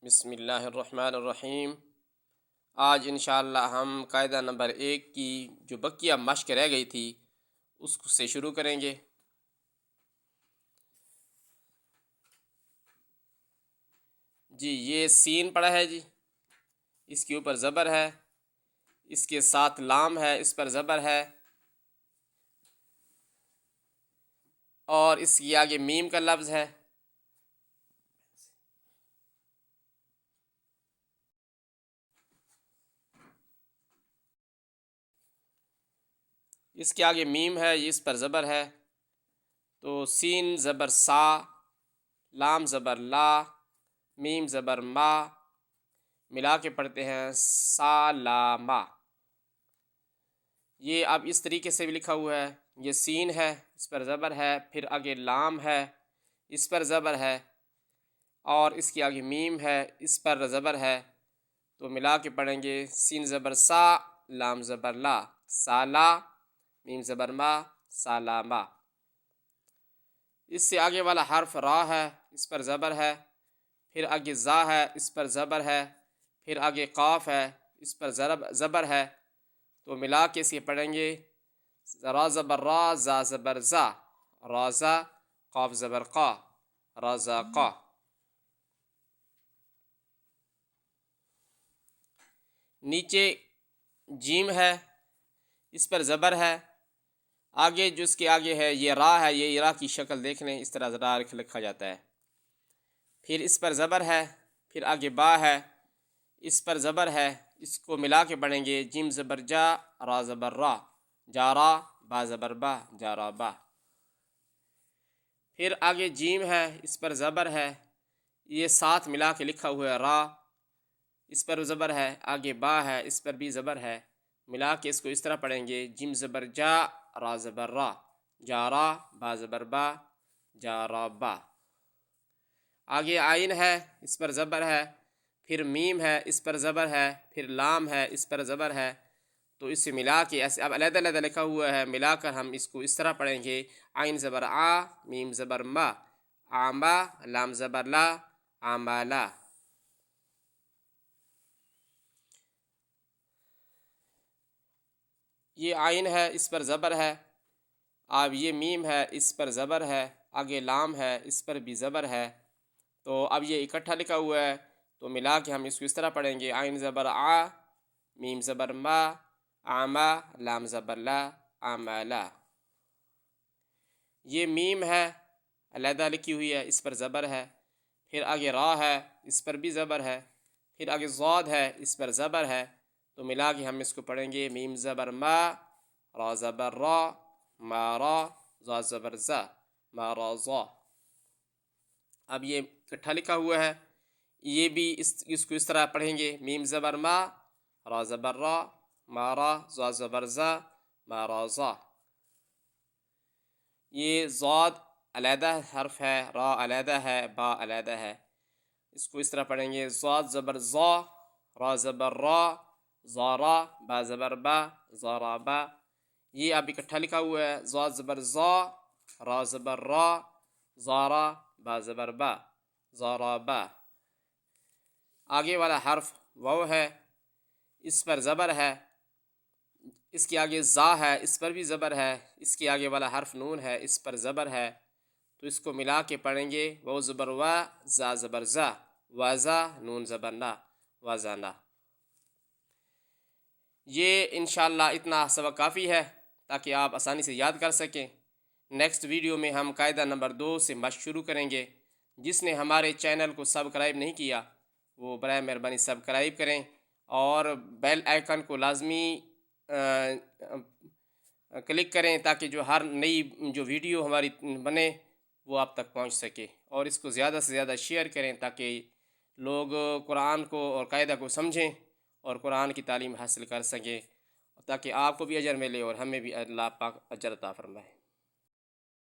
بسم اللہ الرحمن الرحیم۔ آج انشاءاللہ ہم قاعدہ نمبر 1 کی جو بقیہ مشق رہ گئی تھی اس سے شروع کریں گے۔ جی یہ سین پڑا ہے جی، اس کے اوپر زبر ہے، اس کے ساتھ لام ہے، اس پر زبر ہے، اور اس کے آگے میم کا لفظ ہے۔ اس کے آگے میم ہے، اس پر زبر ہے، تو سین زبر سا، لام زبر لا، میم زبر ما، ملا کے پڑھتے ہیں سالاما۔ یہ اب اس طریقے سے بھی لکھا ہوا ہے، یہ سین ہے، اس پر زبر ہے، پھر آگے لام ہے، اس پر زبر ہے، اور اس کے آگے میم ہے، اس پر زبر ہے، تو ملا کے پڑھیں گے سین زبر سا، لام زبر لا، سالا، میم زبر ما، سالاما۔ اس سے آگے والا حرف را ہے، اس پر زبر ہے، پھر آگے زا ہے، اس پر زبر ہے، پھر آگے قاف ہے، اس پر زبر ہے، تو ملا کے اسے پڑھیں گے را زبر را، زا زبر زا، رازا، قاف زبر قا، رازا قا۔ نیچے جیم ہے، اس پر زبر ہے، آگے جو اس کے آگے ہے یہ را ہے، یہ را کی شکل دیکھ لیں، اس طرح را لکھا جاتا ہے، پھر اس پر زبر ہے، پھر آگے با ہے، اس پر زبر ہے، اس کو ملا کے پڑھیں گے جیم زبر جا، را زبر را، جارا، با زبر با، جارا با۔ پھر آگے جیم ہے، اس پر زبر ہے، یہ ساتھ ملا کے لکھا ہوا ہے را، اس پر زبر ہے، آگے با ہے، اس پر بھی زبر ہے، ملا کے اس کو اس طرح پڑھیں گے جیم زبر جا، را زبر را، جارا، با زبر با، جارا با۔ آگے آئین ہے، اس پر زبر ہے، پھر میم ہے، اس پر زبر ہے، پھر لام ہے، اس پر زبر ہے، تو اس سے ملا کے ایسے اب علیحدہ علیحدہ لکھا ہوا ہے، ملا کر ہم اس کو اس طرح پڑھیں گے عین زبر آ، میم زبر ما، آما، لام زبر لا، آمالا۔ یہ عین ہے، اس پر زبر ہے، اب یہ میم ہے، اس پر زبر ہے، آگے لام ہے، اس پر بھی زبر ہے، تو اب یہ اکٹھا لکھا ہوا ہے، تو ملا کے ہم اس کو اس طرح پڑھیں گے عین زبر آ، میم زبر ما، آما، لام زبر لا، آمالا۔ یہ میم ہے، علیحدہ لکھی ہوئی ہے، اس پر زبر ہے، پھر آگے را ہے، اس پر بھی زبر ہے، پھر آگے ضاد ہے، اس پر زبر ہے، تو ملا کے ہم اس کو پڑھیں گے میم زبر ما، را زبر را، مارا، زا زبر زا، مارا زا۔ اب یہ اکٹھا لکھا ہوا ہے، یہ بھی اس کو اس طرح پڑھیں گے میم زبر ما، را زبر را، مارا، زا زبر زا، مارا زا۔ یہ ضاد علیحدہ حرف ہے، را علیحدہ ہے، با علیحدہ ہے، اس کو اس طرح پڑھیں گے ضاد زبر زا، را زبر را، زارا، با زبر با، زارا با۔ یہ اب اکٹھا لکھا ہوا ہے، ضاد زبر زا، را زبر را، زارا، با زبر با، زارا با۔ آگے والا حرف واو ہے، اس پر زبر ہے، اس کے آگے زا ہے، اس پر بھی زبر ہے، اس کے آگے والا حرف نون ہے، اس پر زبر ہے، تو اس کو ملا کے پڑھیں گے واو زبر وا، زا زبر زا، وازا، نون زبر نا، وازانا۔ یہ انشاءاللہ اتنا سبق کافی ہے تاکہ آپ آسانی سے یاد کر سکیں۔ نیکسٹ ویڈیو میں ہم قاعدہ نمبر 2 سے مشق شروع کریں گے۔ جس نے ہمارے چینل کو سبسکرائب نہیں کیا وہ برائے مہربانی سبسکرائب کریں اور بیل آئیکن کو لازمی کلک کریں تاکہ جو ہر نئی جو ویڈیو ہماری بنے وہ آپ تک پہنچ سکے، اور اس کو زیادہ سے زیادہ شیئر کریں تاکہ لوگ قرآن کو اور قاعدہ کو سمجھیں اور قرآن کی تعلیم حاصل کر سکیں، تاکہ آپ کو بھی اجر ملے اور ہمیں بھی اللہ پاک اجر عطا فرمائے۔